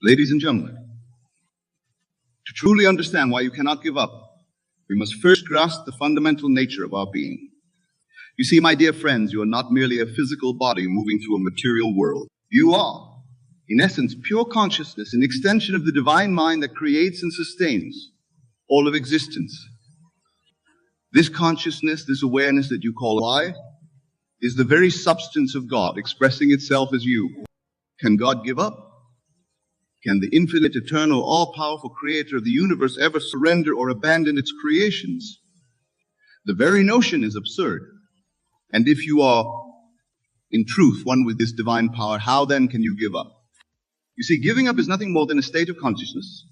Ladies and gentlemen, to truly understand why you cannot give up, we must first grasp the fundamental nature of our being. You see, my dear friends, you are not merely a physical body moving through a material world. You are, in essence, pure consciousness, an extension of the divine mind that creates and sustains all of existence. This consciousness, this awareness that you call I, is the very substance of God expressing itself as you. Can God give up? Can the infinite, eternal, all-powerful creator of the universe ever surrender or abandon its creations? The very notion is absurd. And if you are, in truth, one with this divine power, how then can you give up? You see, giving up is nothing more than a state of consciousness,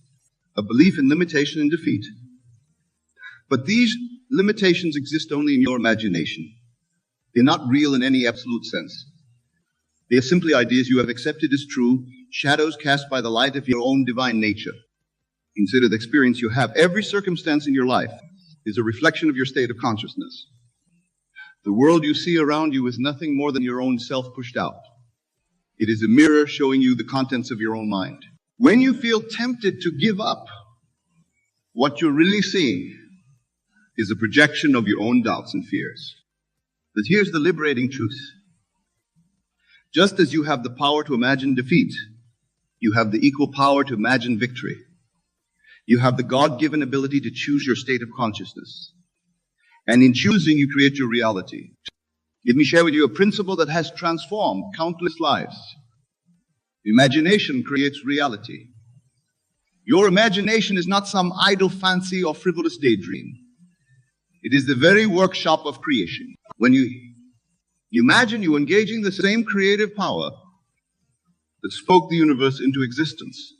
a belief in limitation and defeat. But these limitations exist only in your imagination. They're not real in any absolute sense. They are simply ideas you have accepted as true, shadows cast by the light of your own divine nature. Consider the experience you have. Every circumstance in your life is a reflection of your state of consciousness. The world you see around you is nothing more than your own self pushed out. It is a mirror showing you the contents of your own mind. When you feel tempted to give up, what you're really seeing is a projection of your own doubts and fears. But here's the liberating truth. Just as you have the power to imagine defeat, you have the equal power to imagine victory. You have the God-given ability to choose your state of consciousness. And in choosing, you create your reality. Let me share with you a principle that has transformed countless lives. Imagination creates reality. Your imagination is not some idle fancy or frivolous daydream. It is the very workshop of creation. When you imagine, you're engaging the same creative power that spoke the universe into existence.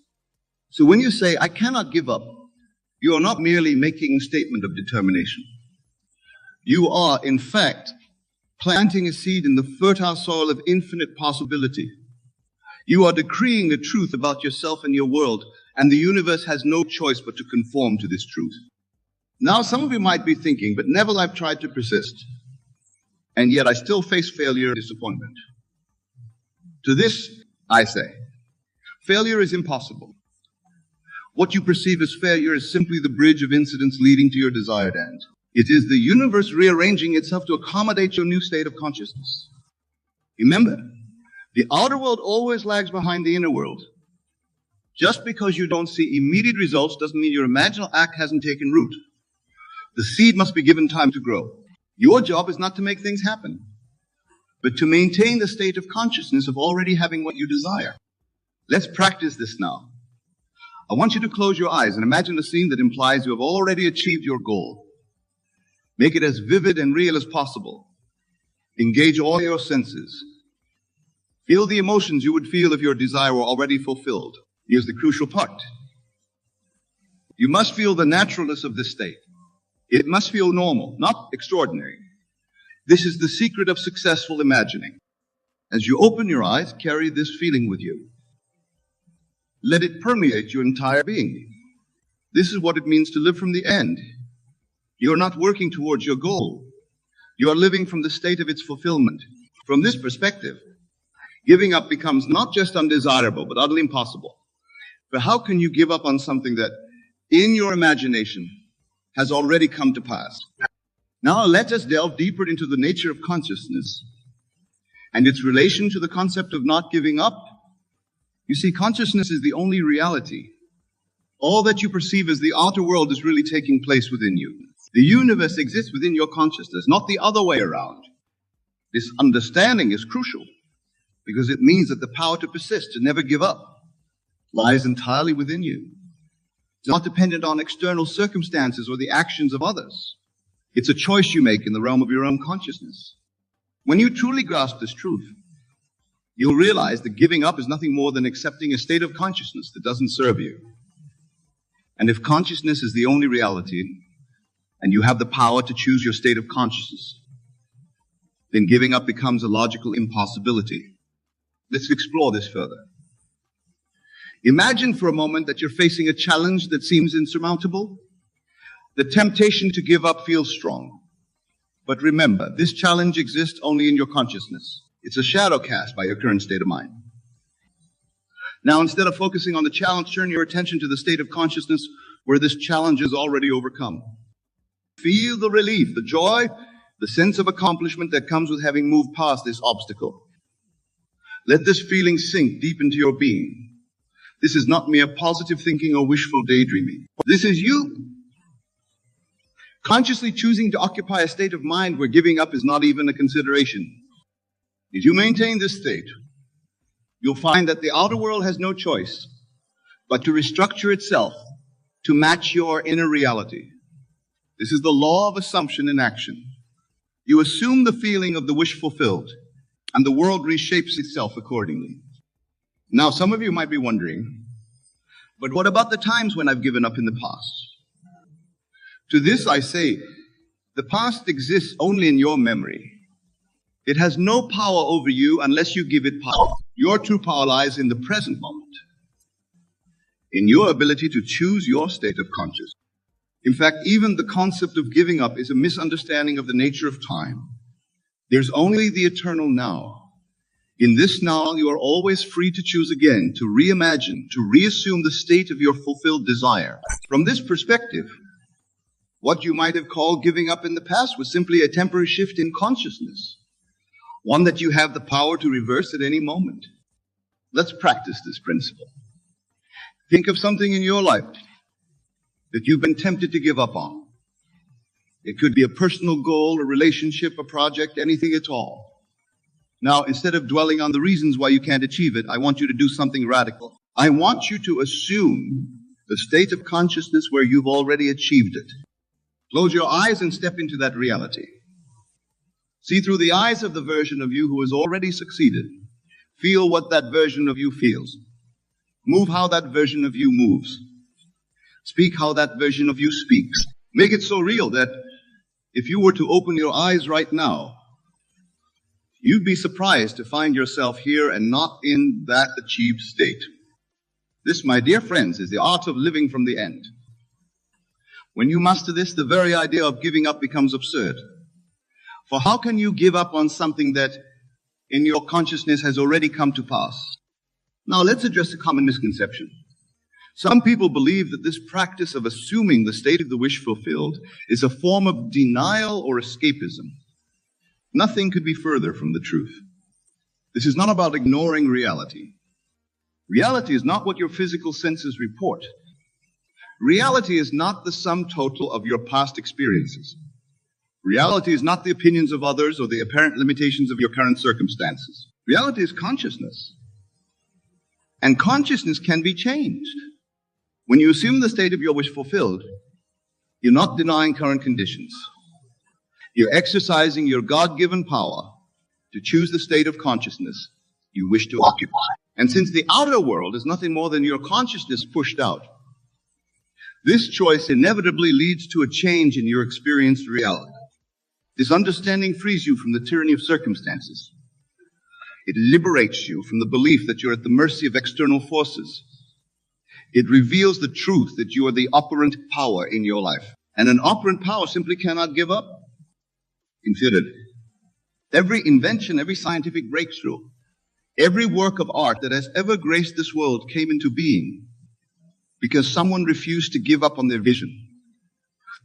So when you say, I cannot give up, you are not merely making a statement of determination. You are, in fact, planting a seed in the fertile soil of infinite possibility. You are decreeing the truth about yourself and your world, and the universe has no choice but to conform to this truth. Now, some of you might be thinking, but Neville, I've tried to persist, and yet I still face failure and disappointment. To this, I say, failure is impossible. What you perceive as failure is simply the bridge of incidents leading to your desired end. It is the universe rearranging itself to accommodate your new state of consciousness. Remember, the outer world always lags behind the inner world. Just because you don't see immediate results doesn't mean your imaginal act hasn't taken root. The seed must be given time to grow. Your job is not to make things happen, but to maintain the state of consciousness of already having what you desire. Let's practice this now. I want you to close your eyes and imagine a scene that implies you have already achieved your goal. Make it as vivid and real as possible. Engage all your senses. Feel the emotions you would feel if your desire were already fulfilled. Here's the crucial part. You must feel the naturalness of this state. It must feel normal, not extraordinary. This is the secret of successful imagining. As you open your eyes, carry this feeling with you. Let it permeate your entire being. This is what it means to live from the end. You're not working towards your goal. You are living from the state of its fulfillment. From this perspective, giving up becomes not just undesirable, but utterly impossible. For how can you give up on something that, in your imagination, has already come to pass? Now let us delve deeper into the nature of consciousness and its relation to the concept of not giving up. You see, consciousness is the only reality. All that you perceive as the outer world is really taking place within you. The universe exists within your consciousness, not the other way around. This understanding is crucial because it means that the power to persist, to never give up, lies entirely within you. It's not dependent on external circumstances or the actions of others. It's a choice you make in the realm of your own consciousness. When you truly grasp this truth, you'll realize that giving up is nothing more than accepting a state of consciousness that doesn't serve you. And if consciousness is the only reality, and you have the power to choose your state of consciousness, then giving up becomes a logical impossibility. Let's explore this further. Imagine for a moment that you're facing a challenge that seems insurmountable. The temptation to give up feels strong. But remember, this challenge exists only in your consciousness. It's a shadow cast by your current state of mind. Now, instead of focusing on the challenge, turn your attention to the state of consciousness where this challenge is already overcome. Feel the relief, the joy, the sense of accomplishment that comes with having moved past this obstacle. Let this feeling sink deep into your being. This is not mere positive thinking or wishful daydreaming. This is you consciously choosing to occupy a state of mind where giving up is not even a consideration. If you maintain this state, you'll find that the outer world has no choice but to restructure itself to match your inner reality. This is the law of assumption in action. You assume the feeling of the wish fulfilled, and the world reshapes itself accordingly. Now, some of you might be wondering, but what about the times when I've given up in the past? To this I say, the past exists only in your memory. It has no power over you unless you give it power. Your true power lies in the present moment, in your ability to choose your state of consciousness. In fact, even the concept of giving up is a misunderstanding of the nature of time. There's only the eternal now. In this now, you are always free to choose again, to reimagine, to reassume the state of your fulfilled desire. From this perspective, what you might have called giving up in the past was simply a temporary shift in consciousness, one that you have the power to reverse at any moment. Let's practice this principle. Think of something in your life that you've been tempted to give up on. It could be a personal goal, a relationship, a project, anything at all. Now, instead of dwelling on the reasons why you can't achieve it, I want you to do something radical. I want you to assume the state of consciousness where you've already achieved it. Close your eyes and step into that reality. See through the eyes of the version of you who has already succeeded. Feel what that version of you feels. Move how that version of you moves. Speak how that version of you speaks. Make it so real that if you were to open your eyes right now, you'd be surprised to find yourself here and not in that achieved state. This, my dear friends, is the art of living from the end. When you master this, the very idea of giving up becomes absurd. For how can you give up on something that in your consciousness has already come to pass? Now let's address a common misconception. Some people believe that this practice of assuming the state of the wish fulfilled is a form of denial or escapism. Nothing could be further from the truth. This is not about ignoring reality. Reality is not what your physical senses report. Reality is not the sum total of your past experiences. Reality is not the opinions of others or the apparent limitations of your current circumstances. Reality is consciousness. And consciousness can be changed. When you assume the state of your wish fulfilled, you're not denying current conditions. You're exercising your God-given power to choose the state of consciousness you wish to occupy. And since the outer world is nothing more than your consciousness pushed out, this choice inevitably leads to a change in your experienced reality. This understanding frees you from the tyranny of circumstances. It liberates you from the belief that you're at the mercy of external forces. It reveals the truth that you are the operant power in your life. And an operant power simply cannot give up. Consider it. Every invention, every scientific breakthrough, every work of art that has ever graced this world came into being because someone refused to give up on their vision.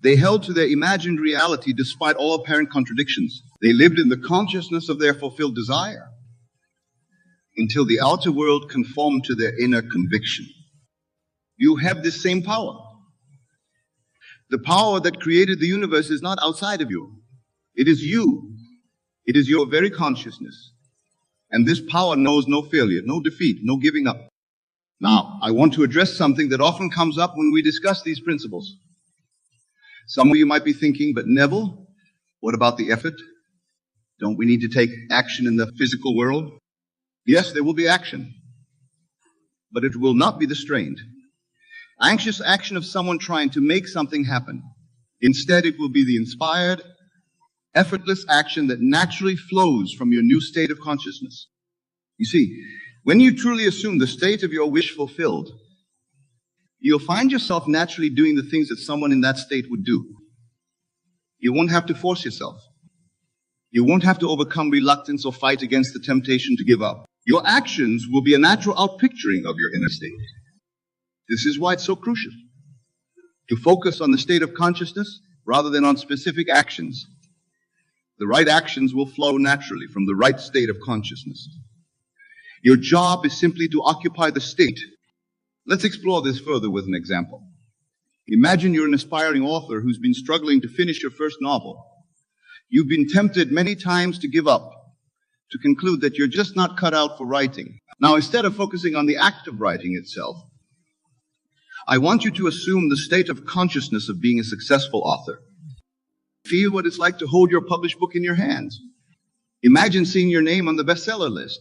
They held to their imagined reality despite all apparent contradictions. They lived in the consciousness of their fulfilled desire until the outer world conformed to their inner conviction. You have this same power. The power that created the universe is not outside of you. It is you. It is your very consciousness. And this power knows no failure, no defeat, no giving up. Now, I want to address something that often comes up when we discuss these principles. Some of you might be thinking, but Neville, what about the effort? Don't we need to take action in the physical world? Yes, there will be action, but it will not be the strained, anxious action of someone trying to make something happen. Instead, it will be the inspired, effortless action that naturally flows from your new state of consciousness. You see, when you truly assume the state of your wish fulfilled, you'll find yourself naturally doing the things that someone in that state would do. You won't have to force yourself. You won't have to overcome reluctance or fight against the temptation to give up. Your actions will be a natural outpicturing of your inner state. This is why it's so crucial to focus on the state of consciousness rather than on specific actions. The right actions will flow naturally from the right state of consciousness. Your job is simply to occupy the state. Let's explore this further with an example. Imagine you're an aspiring author who's been struggling to finish your first novel. You've been tempted many times to give up, to conclude that you're just not cut out for writing. Now, instead of focusing on the act of writing itself, I want you to assume the state of consciousness of being a successful author. Feel what it's like to hold your published book in your hands. Imagine seeing your name on the bestseller list.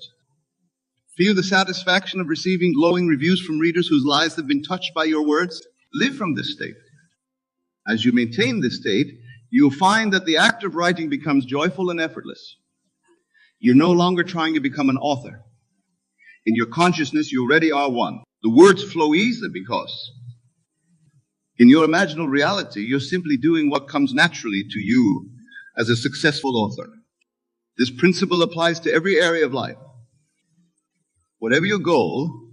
Feel the satisfaction of receiving glowing reviews from readers whose lives have been touched by your words. Live from this state. As you maintain this state, you'll find that the act of writing becomes joyful and effortless. You're no longer trying to become an author. In your consciousness, you already are one. The words flow easily because in your imaginal reality, you're simply doing what comes naturally to you as a successful author. This principle applies to every area of life. Whatever your goal,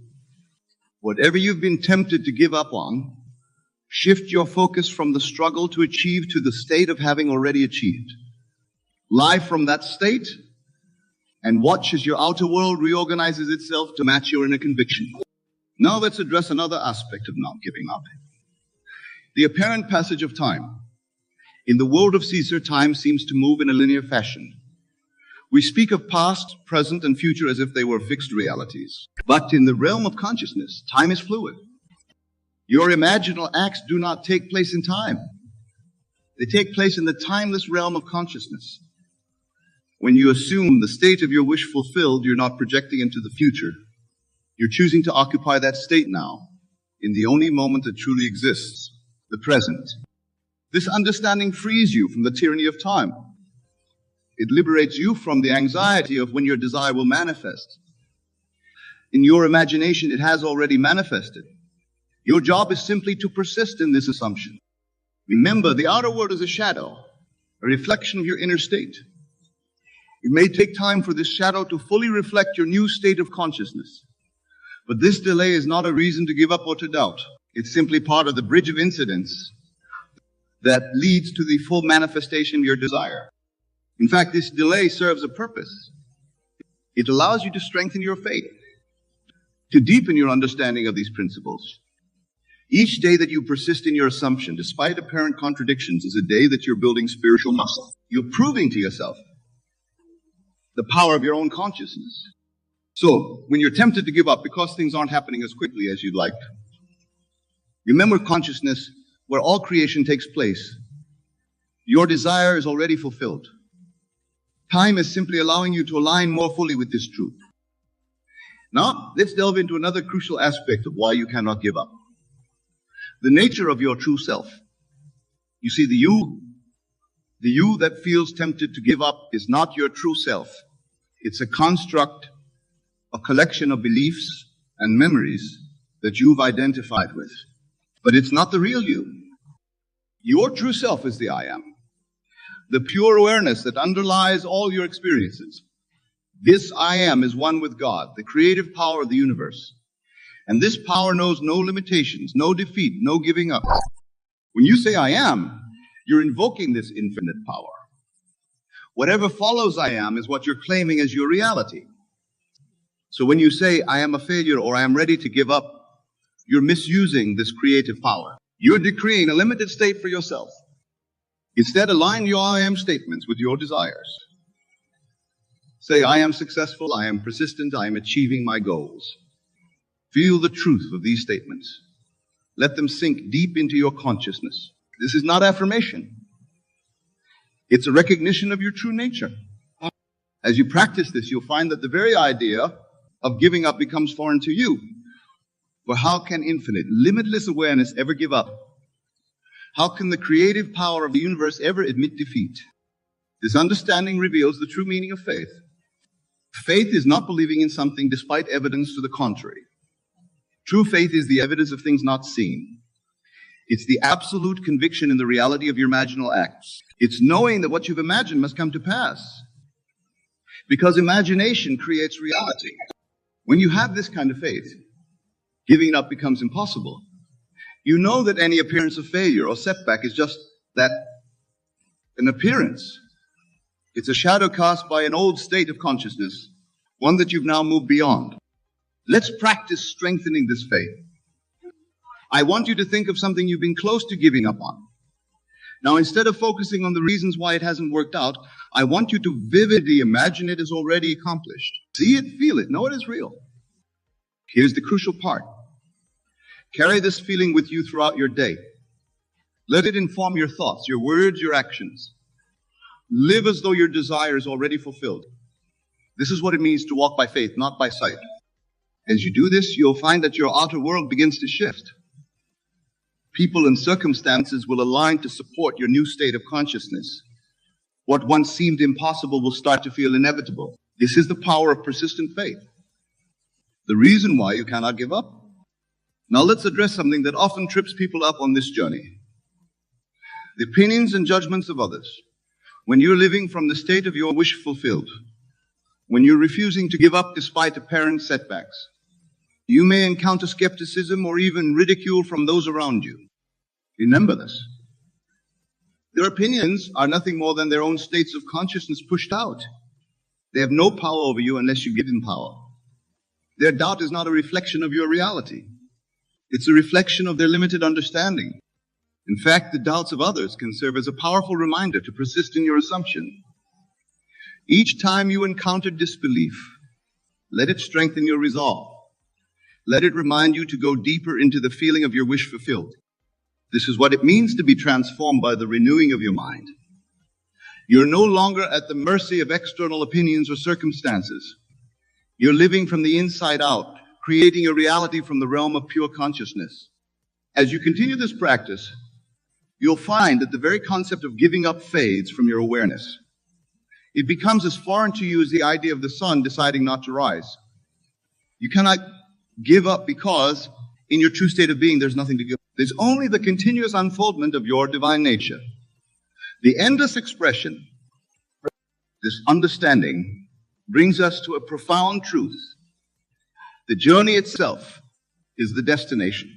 whatever you've been tempted to give up on, shift your focus from the struggle to achieve to the state of having already achieved. Lie from that state and watch as your outer world reorganizes itself to match your inner conviction. Now let's address another aspect of not giving up. The apparent passage of time. In the world of Caesar, time seems to move in a linear fashion. We speak of past, present, and future as if they were fixed realities. But in the realm of consciousness, time is fluid. Your imaginal acts do not take place in time. They take place in the timeless realm of consciousness. When you assume the state of your wish fulfilled, you're not projecting into the future. You're choosing to occupy that state now, in the only moment that truly exists, the present. This understanding frees you from the tyranny of time. It liberates you from the anxiety of when your desire will manifest. In your imagination, it has already manifested. Your job is simply to persist in this assumption. Remember, the outer world is a shadow, a reflection of your inner state. It may take time for this shadow to fully reflect your new state of consciousness. But this delay is not a reason to give up or to doubt. It's simply part of the bridge of incidents that leads to the full manifestation of your desire. In fact, this delay serves a purpose. It allows you to strengthen your faith, to deepen your understanding of these principles. Each day that you persist in your assumption, despite apparent contradictions, is a day that you're building spiritual muscle. You're proving to yourself the power of your own consciousness. So, when you're tempted to give up because things aren't happening as quickly as you'd like, remember consciousness, where all creation takes place. Your desire is already fulfilled. Time is simply allowing you to align more fully with this truth. Now, let's delve into another crucial aspect of why you cannot give up. The nature of your true self. You see, the you that feels tempted to give up is not your true self. It's a construct, a collection of beliefs and memories that you've identified with. But it's not the real you. Your true self is the I am, the pure awareness that underlies all your experiences. This I am is one with God, the creative power of the universe. And this power knows no limitations, no defeat, no giving up. When you say I am, you're invoking this infinite power. Whatever follows I am is what you're claiming as your reality. So when you say I am a failure or I am ready to give up, you're misusing this creative power. You're decreeing a limited state for yourself. Instead, align your I am statements with your desires. Say, I am successful, I am persistent, I am achieving my goals. Feel the truth of these statements. Let them sink deep into your consciousness. This is not affirmation. It's a recognition of your true nature. As you practice this, you'll find that the very idea of giving up becomes foreign to you. For how can infinite, limitless awareness ever give up? How can the creative power of the universe ever admit defeat? This understanding reveals the true meaning of faith. Faith is not believing in something despite evidence to the contrary. True faith is the evidence of things not seen. It's the absolute conviction in the reality of your imaginal acts. It's knowing that what you've imagined must come to pass. Because imagination creates reality. When you have this kind of faith, giving up becomes impossible. You know that any appearance of failure or setback is just that, an appearance. It's a shadow cast by an old state of consciousness, one that you've now moved beyond. Let's practice strengthening this faith. I want you to think of something you've been close to giving up on. Now, instead of focusing on the reasons why it hasn't worked out, I want you to vividly imagine it is already accomplished. See it, feel it, know it is real. Here's the crucial part. Carry this feeling with you throughout your day. Let it inform your thoughts, your words, your actions. Live as though your desire is already fulfilled. This is what it means to walk by faith, not by sight. As you do this, you'll find that your outer world begins to shift. People and circumstances will align to support your new state of consciousness. What once seemed impossible will start to feel inevitable. This is the power of persistent faith. The reason why you cannot give up. Now let's address something that often trips people up on this journey. The opinions and judgments of others. When you're living from the state of your wish fulfilled, when you're refusing to give up despite apparent setbacks, you may encounter skepticism or even ridicule from those around you. Remember this. Their opinions are nothing more than their own states of consciousness pushed out. They have no power over you unless you give them power. Their doubt is not a reflection of your reality. It's a reflection of their limited understanding. In fact, the doubts of others can serve as a powerful reminder to persist in your assumption. Each time you encounter disbelief, let it strengthen your resolve. Let it remind you to go deeper into the feeling of your wish fulfilled. This is what it means to be transformed by the renewing of your mind. You're no longer at the mercy of external opinions or circumstances. You're living from the inside out, creating a reality from the realm of pure consciousness. As you continue this practice, you'll find that the very concept of giving up fades from your awareness. It becomes as foreign to you as the idea of the sun deciding not to rise. You cannot give up because in your true state of being, there's nothing to give. There's only the continuous unfoldment of your divine nature. The endless expression, this understanding, brings us to a profound truth. The journey itself is the destination.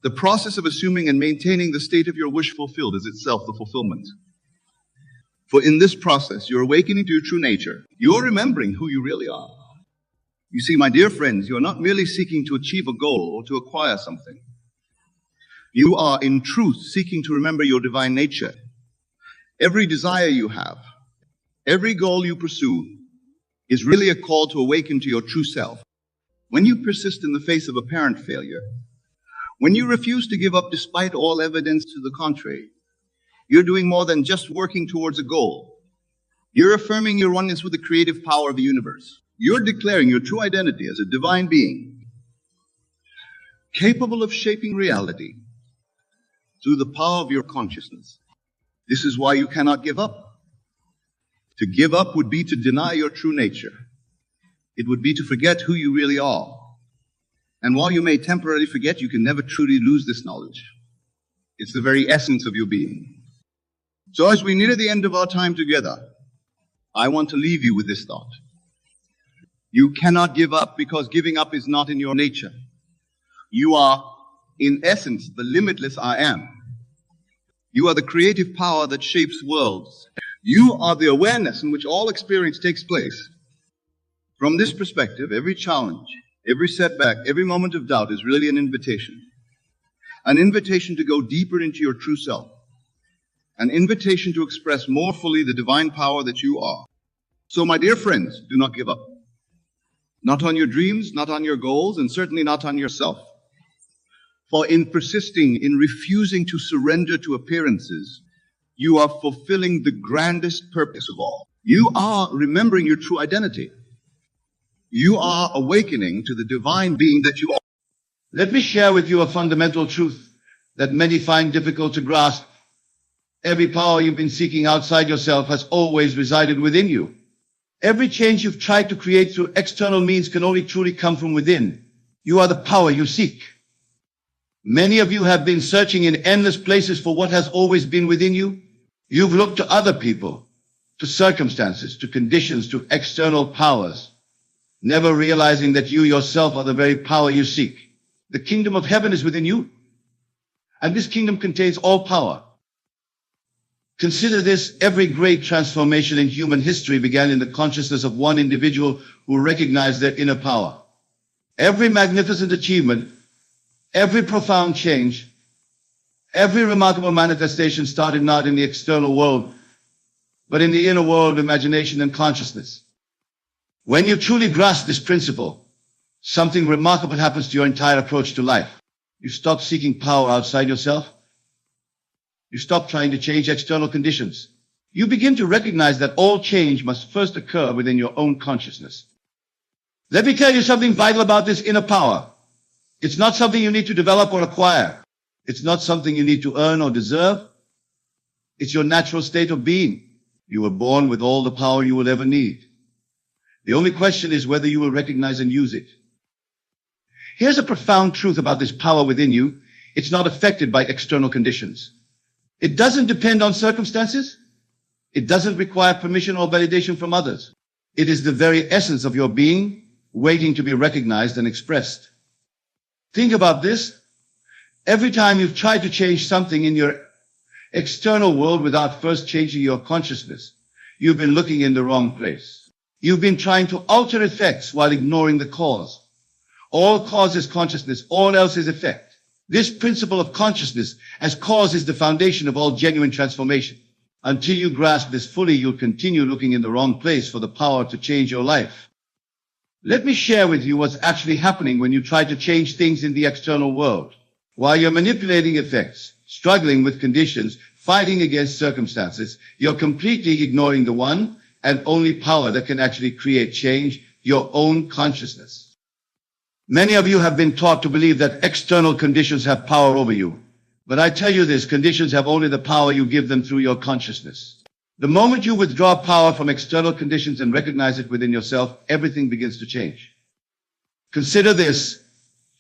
The process of assuming and maintaining the state of your wish fulfilled is itself the fulfillment. For in this process, you're awakening to your true nature. You're remembering who you really are. You see, my dear friends, you are not merely seeking to achieve a goal or to acquire something. You are, in truth, seeking to remember your divine nature. Every desire you have, every goal you pursue, is really a call to awaken to your true self. When you persist in the face of apparent failure, when you refuse to give up despite all evidence to the contrary, you're doing more than just working towards a goal. You're affirming your oneness with the creative power of the universe. You're declaring your true identity as a divine being, capable of shaping reality through the power of your consciousness. This is why you cannot give up. To give up would be to deny your true nature. It would be to forget who you really are. And while you may temporarily forget, you can never truly lose this knowledge. It's the very essence of your being. So as we near the end of our time together, I want to leave you with this thought. You cannot give up because giving up is not in your nature. You are, in essence, the limitless I am. You are the creative power that shapes worlds. You are the awareness in which all experience takes place. From this perspective, every challenge, every setback, every moment of doubt is really an invitation. An invitation to go deeper into your true self. An invitation to express more fully the divine power that you are. So, my dear friends, do not give up. Not on your dreams, not on your goals, and certainly not on yourself. For in persisting, in refusing to surrender to appearances, you are fulfilling the grandest purpose of all. You are remembering your true identity. You are awakening to the divine being that you are. Let me share with you a fundamental truth that many find difficult to grasp. Every power you've been seeking outside yourself has always resided within you. Every change you've tried to create through external means can only truly come from within. You are the power you seek. Many of you have been searching in endless places for what has always been within you. You've looked to other people, to circumstances, to conditions, to external powers. never realizing that you yourself are the very power you seek. The kingdom of heaven is within you, and this kingdom contains all power. Consider this: every great transformation in human history began in the consciousness of one individual who recognized their inner power. Every magnificent achievement, every profound change, every remarkable manifestation started not in the external world, but in the inner world of imagination and consciousness. When you truly grasp this principle, something remarkable happens to your entire approach to life. You stop seeking power outside yourself. You stop trying to change external conditions. You begin to recognize that all change must first occur within your own consciousness. Let me tell you something vital about this inner power. It's not something you need to develop or acquire. It's not something you need to earn or deserve. It's your natural state of being. You were born with all the power you will ever need. The only question is whether you will recognize and use it. Here's a profound truth about this power within you. It's not affected by external conditions. It doesn't depend on circumstances. It doesn't require permission or validation from others. It is the very essence of your being, waiting to be recognized and expressed. Think about this. Every time you've tried to change something in your external world without first changing your consciousness, you've been looking in the wrong place. You've been trying to alter effects while ignoring the cause. All cause is consciousness, all else is effect. This principle of consciousness as cause is the foundation of all genuine transformation. Until you grasp this fully, you'll continue looking in the wrong place for the power to change your life. Let me share with you what's actually happening when you try to change things in the external world. While you're manipulating effects, struggling with conditions, fighting against circumstances, you're completely ignoring the one and only power that can actually create change, your own consciousness. Many of you have been taught to believe that external conditions have power over you. But I tell you this, conditions have only the power you give them through your consciousness. The moment you withdraw power from external conditions and recognize it within yourself, everything begins to change. Consider this.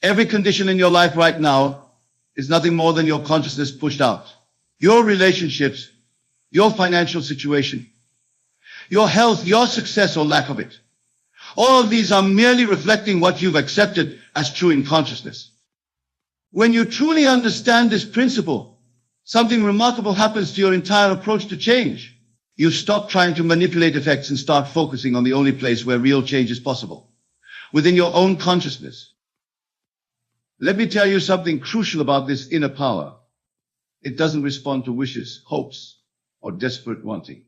Every condition in your life right now is nothing more than your consciousness pushed out. Your relationships, your financial situation, your health, your success or lack of it. All of these are merely reflecting what you've accepted as true in consciousness. When you truly understand this principle, something remarkable happens to your entire approach to change. You stop trying to manipulate effects and start focusing on the only place where real change is possible, within your own consciousness. Let me tell you something crucial about this inner power. It doesn't respond to wishes, hopes, or desperate wanting.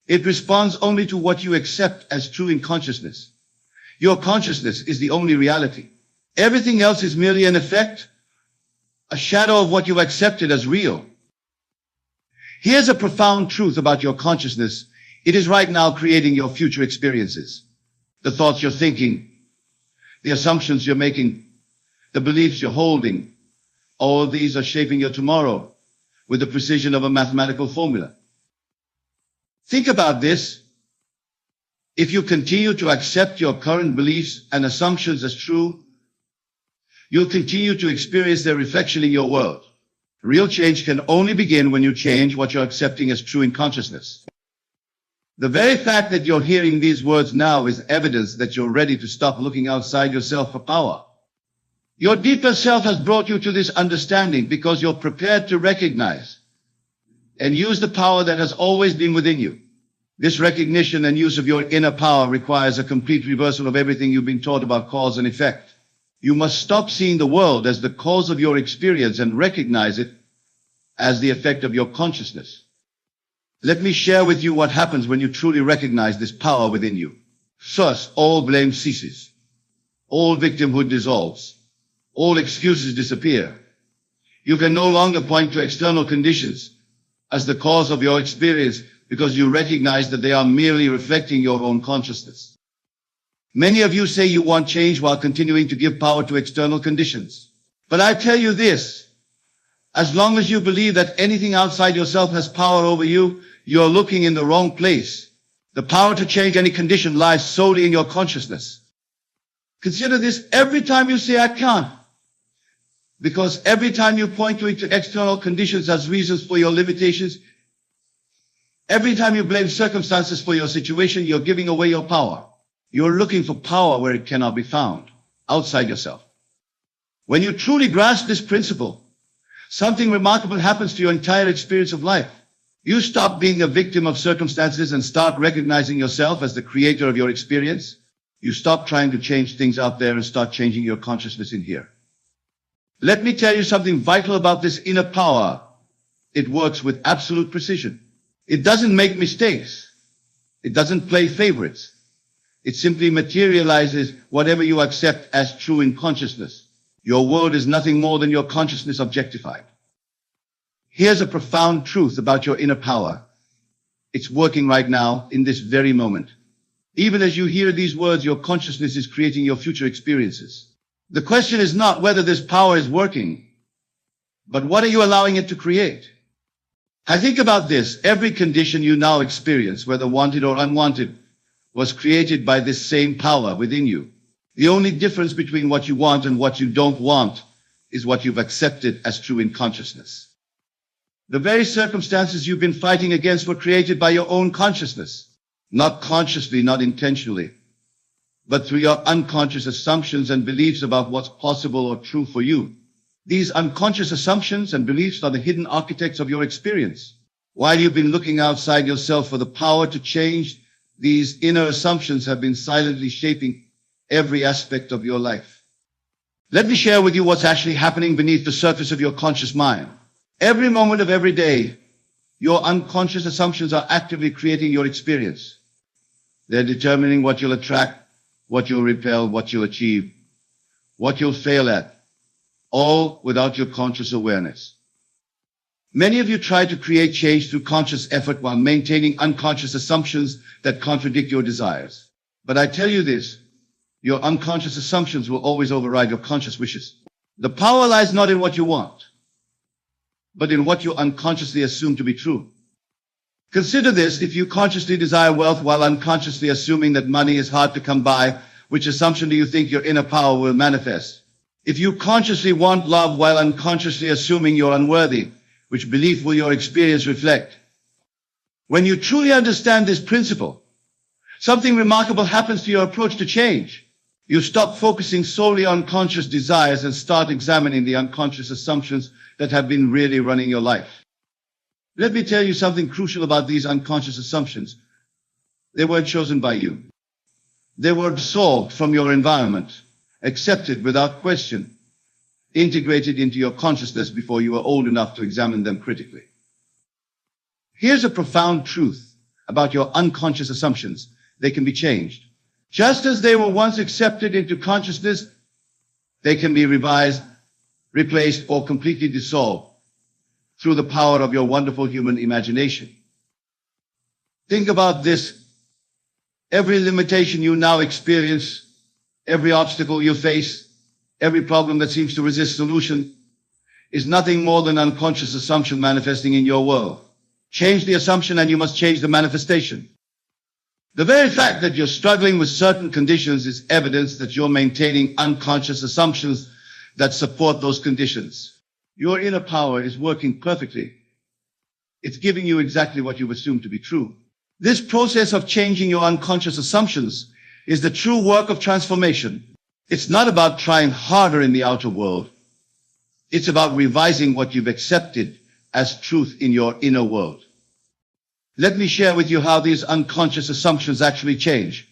It responds only to what you accept as true in consciousness. Your consciousness is the only reality. Everything else is merely an effect, a shadow of what you accepted as real. Here's a profound truth about your consciousness. It is right now creating your future experiences. The thoughts you're thinking, the assumptions you're making, the beliefs you're holding, all these are shaping your tomorrow with the precision of a mathematical formula. Think about this. If you continue to accept your current beliefs and assumptions as true, you'll continue to experience their reflection in your world. Real change can only begin when you change what you're accepting as true in consciousness. The very fact that you're hearing these words now is evidence that you're ready to stop looking outside yourself for power. Your deeper self has brought you to this understanding because you're prepared to recognize and use the power that has always been within you. This recognition and use of your inner power requires a complete reversal of everything you've been taught about cause and effect. You must stop seeing the world as the cause of your experience and recognize it as the effect of your consciousness. Let me share with you what happens when you truly recognize this power within you. First, all blame ceases. All victimhood dissolves. All excuses disappear. You can no longer point to external conditions as the cause of your experience because you recognize that they are merely reflecting your own consciousness. Many of you say you want change while continuing to give power to external conditions. But I tell you this, as long as you believe that anything outside yourself has power over you, you're looking in the wrong place. The power to change any condition lies solely in your consciousness. Consider this every time you say, I can't. Because every time you point to external conditions as reasons for your limitations, every time you blame circumstances for your situation, you're giving away your power. You're looking for power where it cannot be found, outside yourself. When you truly grasp this principle, something remarkable happens to your entire experience of life. You stop being a victim of circumstances and start recognizing yourself as the creator of your experience. You stop trying to change things out there and start changing your consciousness in here. Let me tell you something vital about this inner power. It works with absolute precision. It doesn't make mistakes. It doesn't play favorites. It simply materializes whatever you accept as true in consciousness. Your world is nothing more than your consciousness objectified. Here's a profound truth about your inner power. It's working right now, in this very moment. Even as you hear these words, your consciousness is creating your future experiences. The question is not whether this power is working, but what are you allowing it to create? I think about this. Every condition you now experience, whether wanted or unwanted, was created by this same power within you. The only difference between what you want and what you don't want is what you've accepted as true in consciousness. The very circumstances you've been fighting against were created by your own consciousness. Not consciously, not intentionally, but through your unconscious assumptions and beliefs about what's possible or true for you. These unconscious assumptions and beliefs are the hidden architects of your experience. While you've been looking outside yourself for the power to change, these inner assumptions have been silently shaping every aspect of your life. Let me share with you what's actually happening beneath the surface of your conscious mind. Every moment of every day, your unconscious assumptions are actively creating your experience. They're determining what you'll attract, what you'll repel, what you'll achieve, what you'll fail at, all without your conscious awareness. Many of you try to create change through conscious effort while maintaining unconscious assumptions that contradict your desires. But I tell you this, your unconscious assumptions will always override your conscious wishes. The power lies not in what you want, but in what you unconsciously assume to be true. Consider this: if you consciously desire wealth while unconsciously assuming that money is hard to come by, which assumption do you think your inner power will manifest? If you consciously want love while unconsciously assuming you're unworthy, which belief will your experience reflect? When you truly understand this principle, something remarkable happens to your approach to change. You stop focusing solely on conscious desires and start examining the unconscious assumptions that have been really running your life. Let me tell you something crucial about these unconscious assumptions. They weren't chosen by you. They were absorbed from your environment, accepted without question, integrated into your consciousness before you were old enough to examine them critically. Here's a profound truth about your unconscious assumptions. They can be changed. Just as they were once accepted into consciousness, they can be revised, replaced, or completely dissolved through the power of your wonderful human imagination. Think about this. Every limitation you now experience, every obstacle you face, every problem that seems to resist solution is nothing more than unconscious assumption manifesting in your world. Change the assumption and you must change the manifestation. The very fact that you're struggling with certain conditions is evidence that you're maintaining unconscious assumptions that support those conditions. Your inner power is working perfectly. It's giving you exactly what you've assumed to be true. This process of changing your unconscious assumptions is the true work of transformation. It's not about trying harder in the outer world. It's about revising what you've accepted as truth in your inner world. Let me share with you how these unconscious assumptions actually change.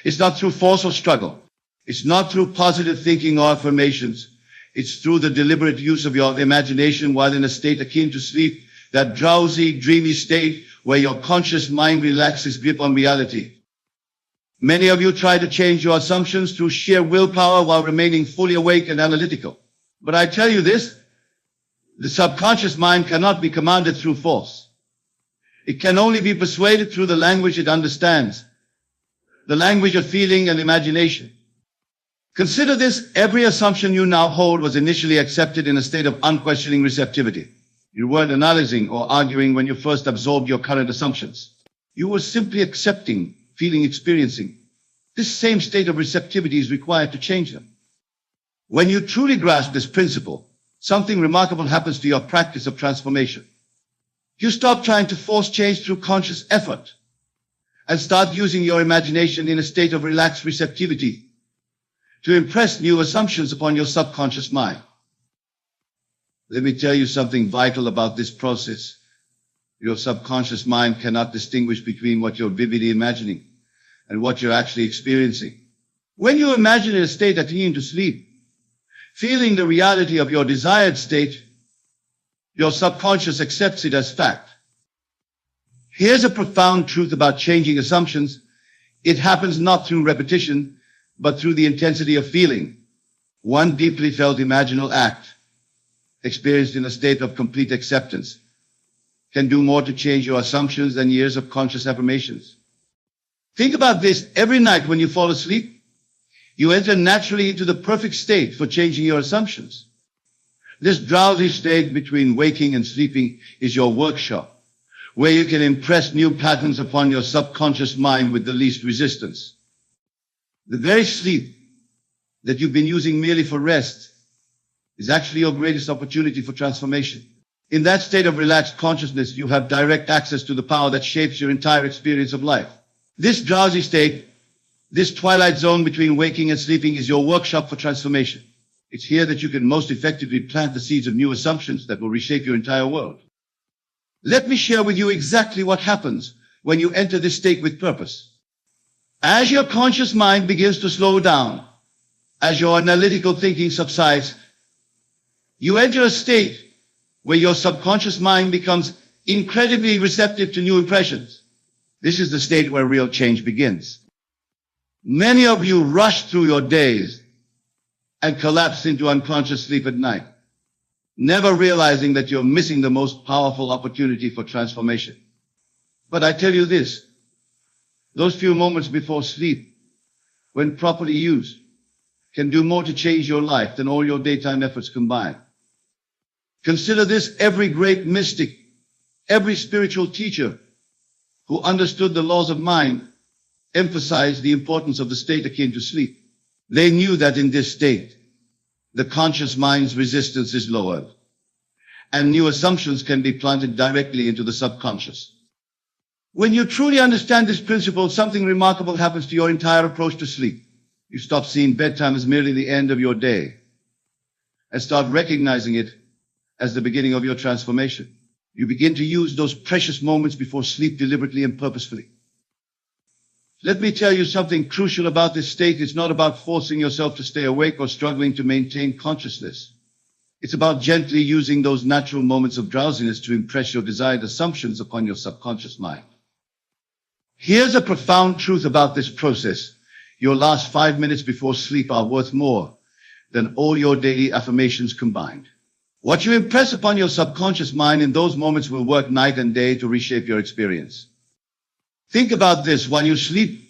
It's not through force or struggle. It's not through positive thinking or affirmations. It's through the deliberate use of your imagination while in a state akin to sleep, that drowsy, dreamy state where your conscious mind relaxes grip on reality. Many of you try to change your assumptions through sheer willpower while remaining fully awake and analytical. But I tell you this, the subconscious mind cannot be commanded through force. It can only be persuaded through the language it understands, the language of feeling and imagination. Consider this: every assumption you now hold was initially accepted in a state of unquestioning receptivity. You weren't analyzing or arguing when you first absorbed your current assumptions. You were simply accepting, feeling, experiencing. This same state of receptivity is required to change them. When you truly grasp this principle, something remarkable happens to your practice of transformation. You stop trying to force change through conscious effort. and start using your imagination in a state of relaxed receptivity to impress new assumptions upon your subconscious mind. Let me tell you something vital about this process. Your subconscious mind cannot distinguish between what you're vividly imagining and what you're actually experiencing. When you imagine a state akin to sleep, feeling the reality of your desired state, your subconscious accepts it as fact. Here's a profound truth about changing assumptions. It happens not through repetition, but through the intensity of feeling. One deeply felt imaginal act, experienced in a state of complete acceptance, can do more to change your assumptions than years of conscious affirmations. Think about this. Every night when you fall asleep, you enter naturally into the perfect state for changing your assumptions. This drowsy state between waking and sleeping is your workshop, where you can impress new patterns upon your subconscious mind with the least resistance. The very sleep that you've been using merely for rest is actually your greatest opportunity for transformation. In that state of relaxed consciousness, you have direct access to the power that shapes your entire experience of life. This drowsy state, this twilight zone between waking and sleeping, is your workshop for transformation. It's here that you can most effectively plant the seeds of new assumptions that will reshape your entire world. Let me share with you exactly what happens when you enter this state with purpose. As your conscious mind begins to slow down, as your analytical thinking subsides, you enter a state where your subconscious mind becomes incredibly receptive to new impressions. This is the state where real change begins. Many of you rush through your days and collapse into unconscious sleep at night, never realizing that you're missing the most powerful opportunity for transformation. But I tell you this, those few moments before sleep, when properly used, can do more to change your life than all your daytime efforts combined. Consider this: every great mystic, every spiritual teacher who understood the laws of mind emphasized the importance of the state akin to sleep. They knew that in this state, the conscious mind's resistance is lowered, and new assumptions can be planted directly into the subconscious. When you truly understand this principle, something remarkable happens to your entire approach to sleep. You stop seeing bedtime as merely the end of your day and start recognizing it as the beginning of your transformation. You begin to use those precious moments before sleep deliberately and purposefully. Let me tell you something crucial about this state. It's not about forcing yourself to stay awake or struggling to maintain consciousness. It's about gently using those natural moments of drowsiness to impress your desired assumptions upon your subconscious mind. Here's a profound truth about this process. Your last 5 minutes before sleep are worth more than all your daily affirmations combined. What you impress upon your subconscious mind in those moments will work night and day to reshape your experience. Think about this. While you sleep,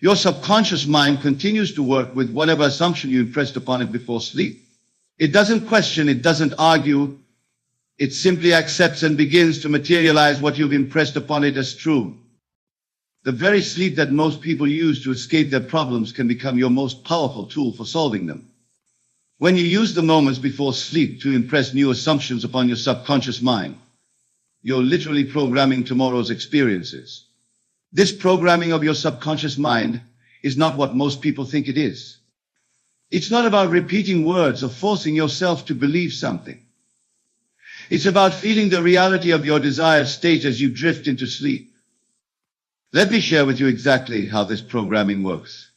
your subconscious mind continues to work with whatever assumption you impressed upon it before sleep. It doesn't question, it doesn't argue. It simply accepts and begins to materialize what you've impressed upon it as true. The very sleep that most people use to escape their problems can become your most powerful tool for solving them. When you use the moments before sleep to impress new assumptions upon your subconscious mind, you're literally programming tomorrow's experiences. This programming of your subconscious mind is not what most people think it is. It's not about repeating words or forcing yourself to believe something. It's about feeling the reality of your desired state as you drift into sleep. Let me share with you exactly how this programming works.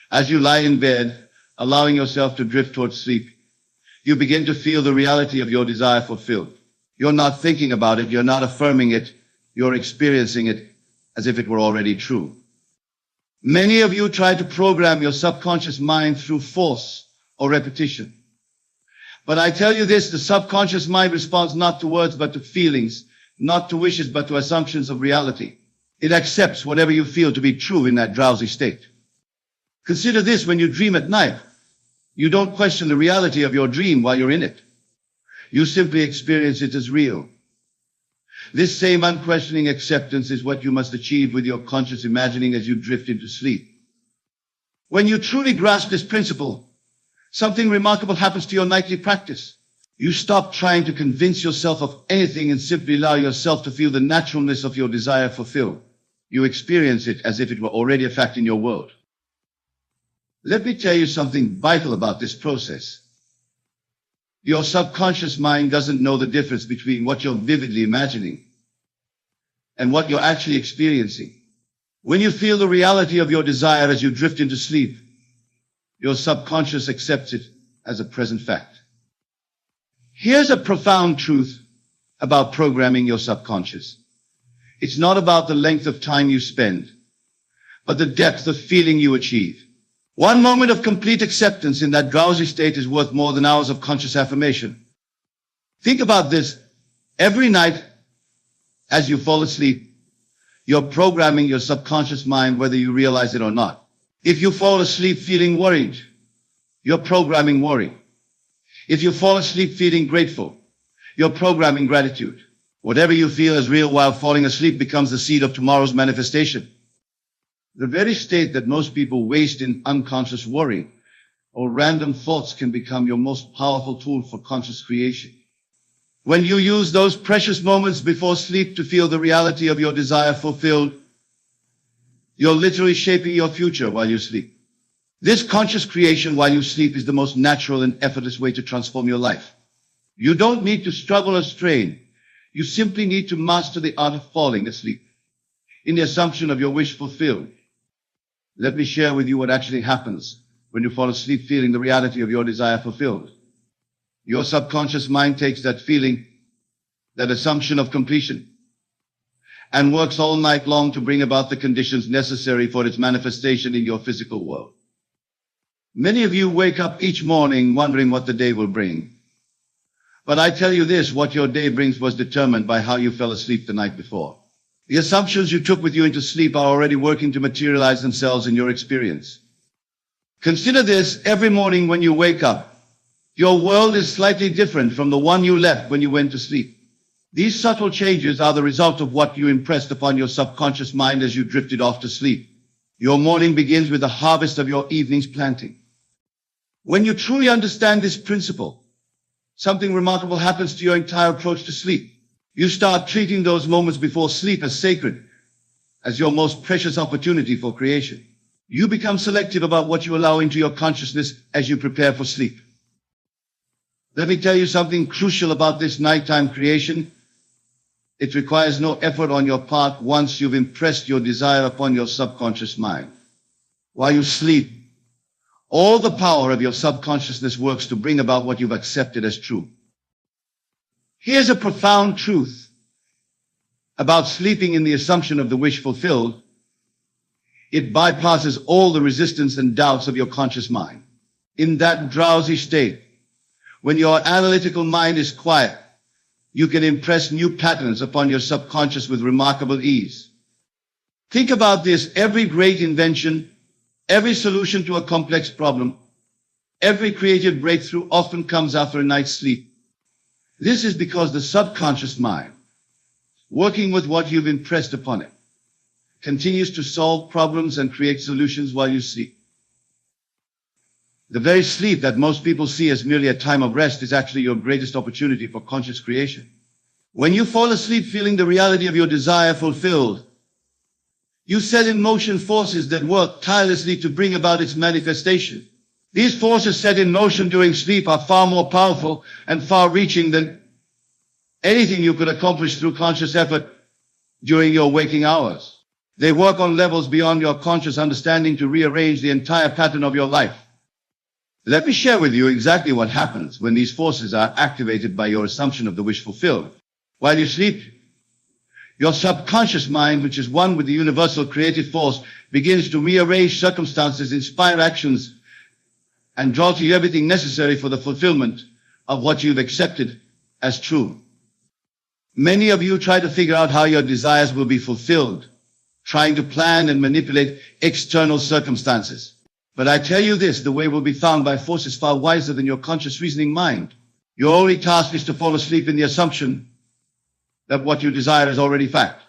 As you lie in bed, allowing yourself to drift towards sleep, you begin to feel the reality of your desire fulfilled. You're not thinking about it, you're not affirming it, you're experiencing it as if it were already true. Many of you try to program your subconscious mind through force or repetition. But I tell you this, the subconscious mind responds not to words but to feelings, not to wishes but to assumptions of reality. It accepts whatever you feel to be true in that drowsy state. Consider this: when you dream at night, you don't question the reality of your dream while you're in it. You simply experience it as real. This same unquestioning acceptance is what you must achieve with your conscious imagining as you drift into sleep. When you truly grasp this principle, something remarkable happens to your nightly practice. You stop trying to convince yourself of anything and simply allow yourself to feel the naturalness of your desire fulfilled. You experience it as if it were already a fact in your world. Let me tell you something vital about this process. Your subconscious mind doesn't know the difference between what you're vividly imagining and what you're actually experiencing. When you feel the reality of your desire as you drift into sleep, your subconscious accepts it as a present fact. Here's a profound truth about programming your subconscious. It's not about the length of time you spend, but the depth of feeling you achieve. One moment of complete acceptance in that drowsy state is worth more than hours of conscious affirmation. Think about this. Every night, as you fall asleep, you're programming your subconscious mind whether you realize it or not. If you fall asleep feeling worried, you're programming worry. If you fall asleep feeling grateful, you're programming gratitude. Whatever you feel as real while falling asleep becomes the seed of tomorrow's manifestation. The very state that most people waste in unconscious worry or random thoughts can become your most powerful tool for conscious creation. When you use those precious moments before sleep to feel the reality of your desire fulfilled, you're literally shaping your future while you sleep. This conscious creation while you sleep is the most natural and effortless way to transform your life. You don't need to struggle or strain. You simply need to master the art of falling asleep in the assumption of your wish fulfilled. Let me share with you what actually happens when you fall asleep feeling the reality of your desire fulfilled. Your subconscious mind takes that feeling, that assumption of completion, and works all night long to bring about the conditions necessary for its manifestation in your physical world. Many of you wake up each morning wondering what the day will bring. But I tell you this, what your day brings was determined by how you fell asleep the night before. The assumptions you took with you into sleep are already working to materialize themselves in your experience. Consider this, every morning when you wake up, your world is slightly different from the one you left when you went to sleep. These subtle changes are the result of what you impressed upon your subconscious mind as you drifted off to sleep. Your morning begins with the harvest of your evening's planting. When you truly understand this principle, something remarkable happens to your entire approach to sleep. You start treating those moments before sleep as sacred, as your most precious opportunity for creation. You become selective about what you allow into your consciousness as you prepare for sleep. Let me tell you something crucial about this nighttime creation. It requires no effort on your part once you've impressed your desire upon your subconscious mind. While you sleep, all the power of your subconsciousness works to bring about what you've accepted as true. Here's a profound truth about sleeping in the assumption of the wish fulfilled. It bypasses all the resistance and doubts of your conscious mind. In that drowsy state, when your analytical mind is quiet, you can impress new patterns upon your subconscious with remarkable ease. Think about this. Every great invention, every solution to a complex problem, every creative breakthrough often comes after a night's sleep. This is because the subconscious mind, working with what you've impressed upon it, continues to solve problems and create solutions while you sleep. The very sleep that most people see as merely a time of rest is actually your greatest opportunity for conscious creation. When you fall asleep feeling the reality of your desire fulfilled, you set in motion forces that work tirelessly to bring about its manifestation. These forces set in motion during sleep are far more powerful and far-reaching than anything you could accomplish through conscious effort during your waking hours. They work on levels beyond your conscious understanding to rearrange the entire pattern of your life. Let me share with you exactly what happens when these forces are activated by your assumption of the wish fulfilled. While you sleep, your subconscious mind, which is one with the universal creative force, begins to rearrange circumstances, inspire actions, and draw to you everything necessary for the fulfillment of what you've accepted as true. Many of you try to figure out how your desires will be fulfilled, trying to plan and manipulate external circumstances. But I tell you this, the way will be found by forces far wiser than your conscious reasoning mind. Your only task is to fall asleep in the assumption that what you desire is already fact.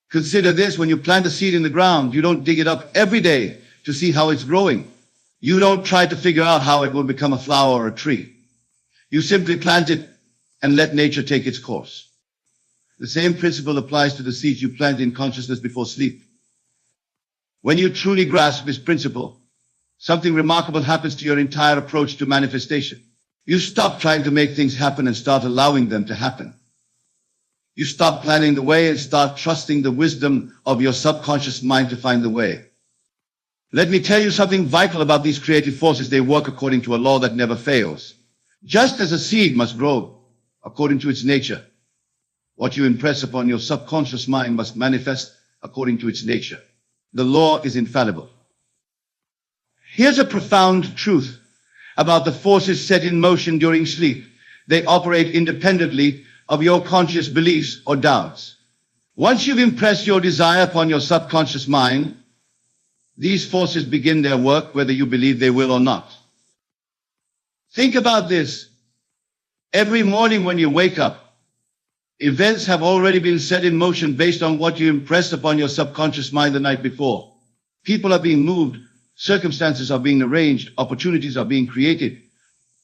Consider this, when you plant a seed in the ground, you don't dig it up every day to see how it's growing. You don't try to figure out how it will become a flower or a tree. You simply plant it and let nature take its course. The same principle applies to the seeds you plant in consciousness before sleep. When you truly grasp this principle, something remarkable happens to your entire approach to manifestation. You stop trying to make things happen and start allowing them to happen. You stop planning the way and start trusting the wisdom of your subconscious mind to find the way. Let me tell you something vital about these creative forces. They work according to a law that never fails. Just as a seed must grow according to its nature, what you impress upon your subconscious mind must manifest according to its nature. The law is infallible. Here's a profound truth about the forces set in motion during sleep. They operate independently of your conscious beliefs or doubts. Once you've impressed your desire upon your subconscious mind, these forces begin their work whether you believe they will or not. Think about this. Every morning when you wake up, events have already been set in motion based on what you impressed upon your subconscious mind the night before. People are being moved, circumstances are being arranged, opportunities are being created,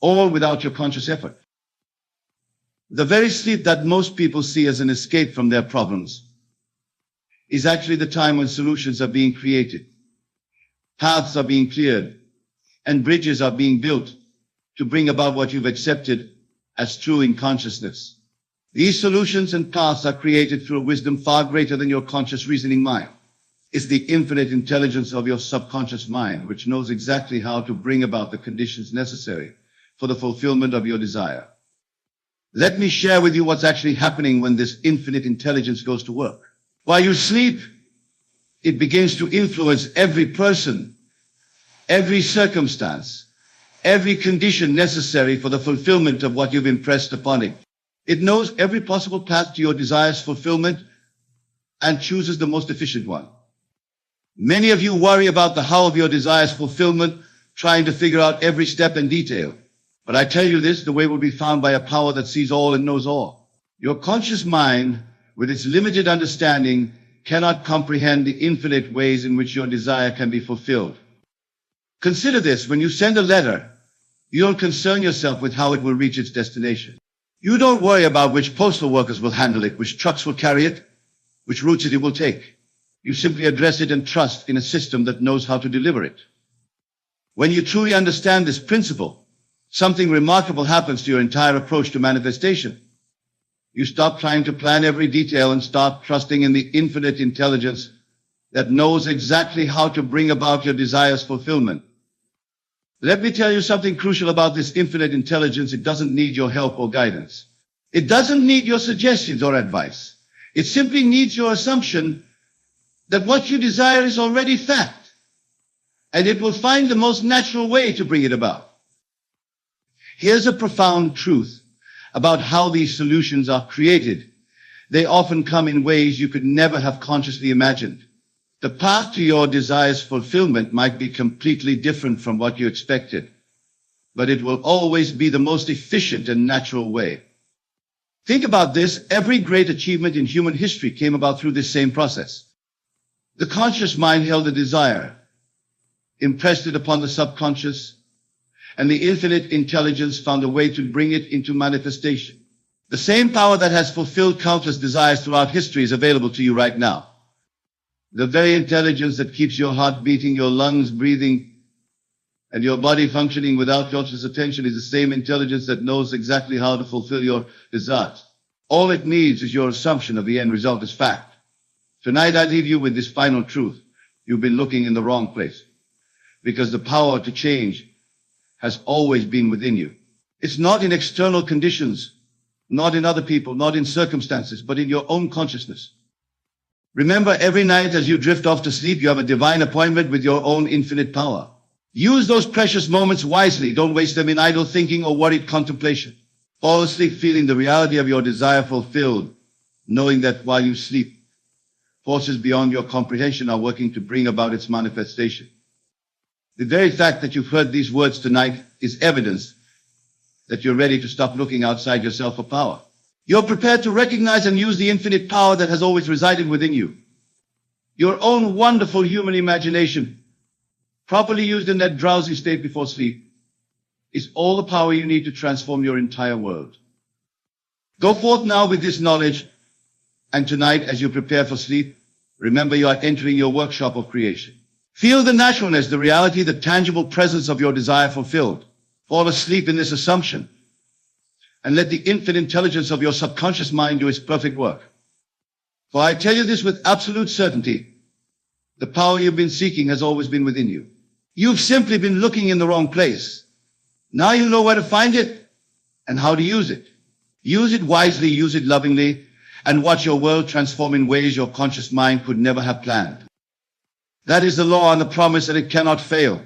all without your conscious effort. The very sleep that most people see as an escape from their problems is actually the time when solutions are being created, paths are being cleared, and bridges are being built to bring about what you've accepted as true in consciousness. These solutions and paths are created through a wisdom far greater than your conscious reasoning mind. It's the infinite intelligence of your subconscious mind, which knows exactly how to bring about the conditions necessary for the fulfillment of your desire. Let me share with you what's actually happening when this infinite intelligence goes to work. While you sleep, it begins to influence every person, every circumstance, every condition necessary for the fulfillment of what you've impressed upon it. It knows every possible path to your desire's fulfillment and chooses the most efficient one. Many of you worry about the how of your desire's fulfillment, trying to figure out every step and detail. But I tell you this, the way will be found by a power that sees all and knows all. Your conscious mind, with its limited understanding, cannot comprehend the infinite ways in which your desire can be fulfilled. Consider this: when you send a letter, you don't concern yourself with how it will reach its destination. You don't worry about which postal workers will handle it, which trucks will carry it, which routes it will take. You simply address it and trust in a system that knows how to deliver it. When you truly understand this principle, something remarkable happens to your entire approach to manifestation. You stop trying to plan every detail and start trusting in the infinite intelligence that knows exactly how to bring about your desire's fulfillment. Let me tell you something crucial about this infinite intelligence. It doesn't need your help or guidance. It doesn't need your suggestions or advice. It simply needs your assumption that what you desire is already fact, and it will find the most natural way to bring it about. Here's a profound truth about how these solutions are created. They often come in ways you could never have consciously imagined. The path to your desire's fulfillment might be completely different from what you expected, but it will always be the most efficient and natural way. Think about this. Every great achievement in human history came about through this same process. The conscious mind held a desire, impressed it upon the subconscious, and the infinite intelligence found a way to bring it into manifestation. The same power that has fulfilled countless desires throughout history is available to you right now. The very intelligence that keeps your heart beating, your lungs breathing, and your body functioning without conscious attention is the same intelligence that knows exactly how to fulfill your desires. All it needs is your assumption of the end result as fact. Tonight I leave you with this final truth. You've been looking in the wrong place, because the power to change has always been within you. It's not in external conditions, not in other people, not in circumstances, but in your own consciousness. Remember, every night as you drift off to sleep, you have a divine appointment with your own infinite power. Use those precious moments wisely. Don't waste them in idle thinking or worried contemplation. Fall asleep feeling the reality of your desire fulfilled, knowing that while you sleep, forces beyond your comprehension are working to bring about its manifestation. The very fact that you've heard these words tonight is evidence that you're ready to stop looking outside yourself for power. You're prepared to recognize and use the infinite power that has always resided within you. Your own wonderful human imagination, properly used in that drowsy state before sleep, is all the power you need to transform your entire world. Go forth now with this knowledge And tonight, as you prepare for sleep, remember you are entering your workshop of creation. Feel the naturalness, the reality, the tangible presence of your desire fulfilled. Fall asleep in this assumption and let the infinite intelligence of your subconscious mind do its perfect work. For I tell you this with absolute certainty, the power you've been seeking has always been within you. You've simply been looking in the wrong place. Now you know where to find it and how to use it. Use it wisely, use it lovingly, and watch your world transform in ways your conscious mind could never have planned. That is the law and the promise that it cannot fail.